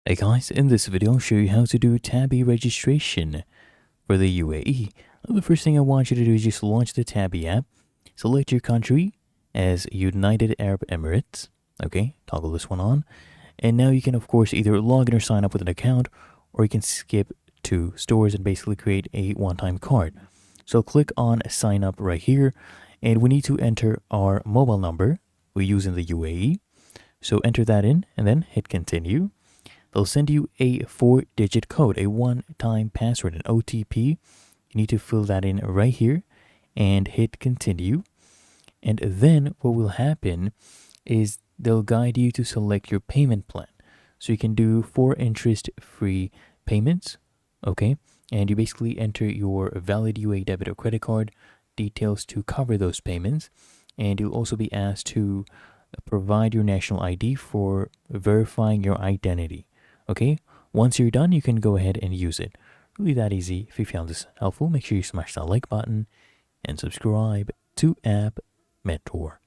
Hey guys, in this video I'll show you how to do Tabby registration for the UAE. The first thing I want you to do is just launch the Tabby app. Select your country as United Arab Emirates. Okay, toggle this one on. And now you can of course either log in or sign up with an account, or you can skip to stores and basically create a one-time card. So click on sign up right here, and we need to enter our mobile number we use in the UAE. So enter that in and then hit continue. They'll send you a 4-digit code, a one-time password, an OTP. You need to fill that in right here and hit continue. And then what will happen is they'll guide you to select your payment plan. So you can do 4 interest-free payments, okay? And you basically enter your valid UAE debit or credit card details to cover those payments. And you'll also be asked to provide your national ID for verifying your identity. Okay, once you're done, you can go ahead and use it. Really that easy. If you found this helpful, make sure you smash that like button and subscribe to App Mentor.